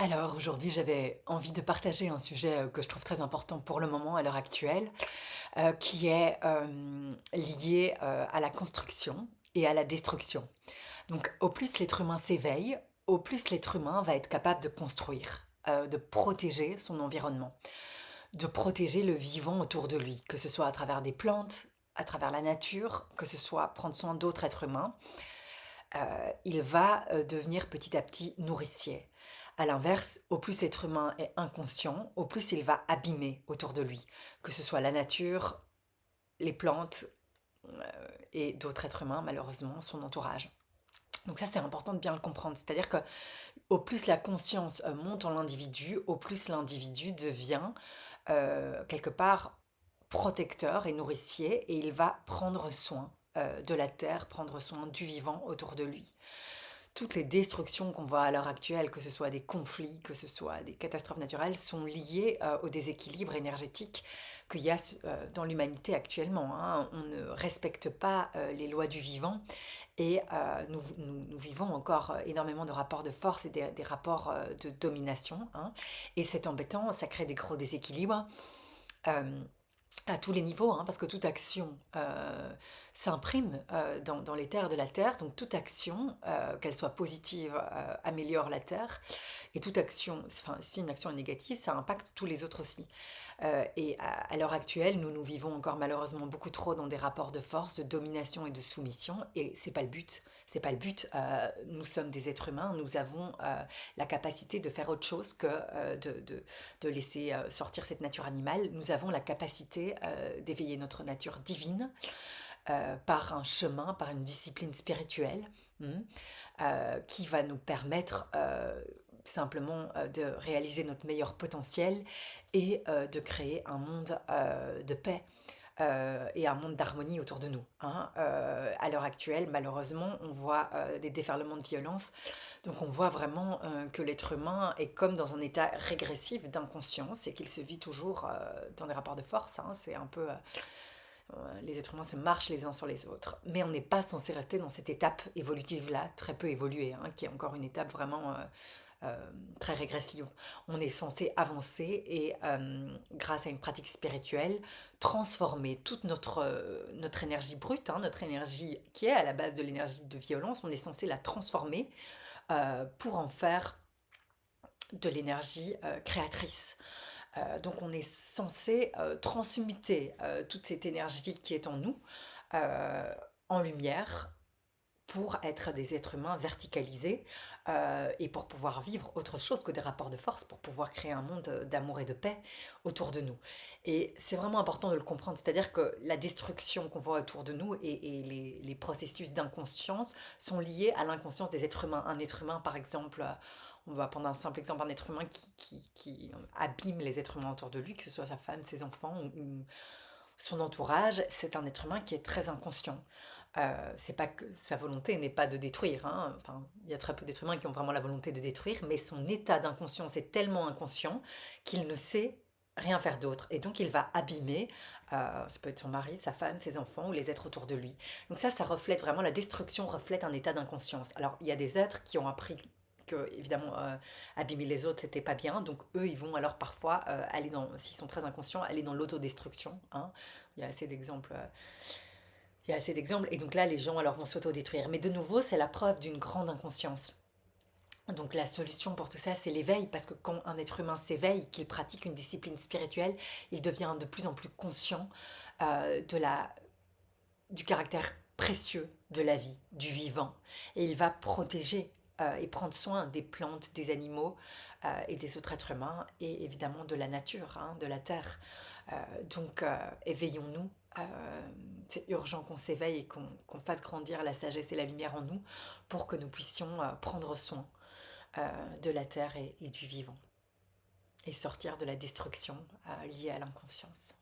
Alors aujourd'hui, j'avais envie de partager un sujet que je trouve très important pour le moment, à l'heure actuelle, qui est lié à la construction et à la destruction. Donc au plus l'être humain s'éveille, au plus l'être humain va être capable de construire, de protéger son environnement, de protéger le vivant autour de lui, que ce soit à travers des plantes, à travers la nature, que ce soit prendre soin d'autres êtres humains. Il va devenir petit à petit nourricier. À l'inverse, au plus l'être humain est inconscient, au plus il va abîmer autour de lui, que ce soit la nature, les plantes et d'autres êtres humains, malheureusement, son entourage. Donc ça, c'est important de bien le comprendre. C'est-à-dire que au plus la conscience monte en l'individu, au plus l'individu devient quelque part protecteur et nourricier et il va prendre soin de la terre, prendre soin du vivant autour de lui. Toutes les destructions qu'on voit à l'heure actuelle, que ce soit des conflits, que ce soit des catastrophes naturelles, sont liées au déséquilibre énergétique qu'il y a dans l'humanité actuellement, hein. On ne respecte pas les lois du vivant et nous vivons encore énormément de rapports de force et des rapports de domination, hein. Et c'est embêtant, ça crée des gros déséquilibres. Euh, à tous les niveaux, hein, parce que toute action s'imprime dans les terres de la Terre, donc toute action, qu'elle soit positive, améliore la Terre, et toute action, enfin, si une action est négative, ça impacte tous les autres aussi. Et à l'heure actuelle, nous vivons encore malheureusement beaucoup trop dans des rapports de force, de domination et de soumission, et c'est pas le but. C'est pas le but. Nous sommes des êtres humains, nous avons la capacité de faire autre chose que de laisser sortir cette nature animale. Nous avons la capacité d'éveiller notre nature divine par un chemin, par une discipline spirituelle qui va nous permettre simplement de réaliser notre meilleur potentiel et de créer un monde de paix et un monde d'harmonie autour de nous, hein. À l'heure actuelle, malheureusement, on voit des déferlements de violence. Donc on voit vraiment que l'être humain est comme dans un état régressif d'inconscience et qu'il se vit toujours dans des rapports de force, hein. C'est un peu les êtres humains se marchent les uns sur les autres. Mais on n'est pas censé rester dans cette étape évolutive-là, très peu évoluée, hein, qui est encore une étape vraiment très régressive. On est censé avancer et, grâce à une pratique spirituelle, transformer toute notre énergie brute, hein, notre énergie qui est à la base de l'énergie de violence, on est censé la transformer pour en faire de l'énergie créatrice. Donc on est censé transmuter toute cette énergie qui est en nous euh, en lumière pour être des êtres humains verticalisés et pour pouvoir vivre autre chose que des rapports de force, pour pouvoir créer un monde d'amour et de paix autour de nous. Et c'est vraiment important de le comprendre, c'est-à-dire que la destruction qu'on voit autour de nous et les processus d'inconscience sont liés à l'inconscience des êtres humains. Un être humain, par exemple, on va prendre un simple exemple, un être humain qui abîme les êtres humains autour de lui, que ce soit sa femme, ses enfants ou son entourage, c'est un être humain qui est très inconscient. C'est pas que sa volonté n'est pas de détruire, hein. Enfin, il y a très peu d'êtres humains qui ont vraiment la volonté de détruire, mais son état d'inconscience est tellement inconscient qu'il ne sait rien faire d'autre. Et donc il va abîmer, ça peut être son mari, sa femme, ses enfants ou les êtres autour de lui. Donc ça reflète vraiment, la destruction reflète un état d'inconscience. Alors il y a des êtres qui ont appris que, évidemment, abîmer les autres, c'était pas bien. Donc eux, ils vont alors parfois aller dans, s'ils sont très inconscients, aller dans l'autodestruction, hein. Il y a assez d'exemples. Il y a assez d'exemples. Et donc là, les gens alors vont s'autodétruire. Mais de nouveau, c'est la preuve d'une grande inconscience. Donc la solution pour tout ça, c'est l'éveil, parce que quand un être humain s'éveille, qu'il pratique une discipline spirituelle, il devient de plus en plus conscient de du caractère précieux de la vie, du vivant. Et il va protéger et prendre soin des plantes, des animaux et des autres êtres humains, et évidemment de la nature, hein, de la terre. Donc éveillons-nous. C'est urgent qu'on s'éveille et qu'on fasse grandir la sagesse et la lumière en nous pour que nous puissions prendre soin de la terre et du vivant et sortir de la destruction liée à l'inconscience.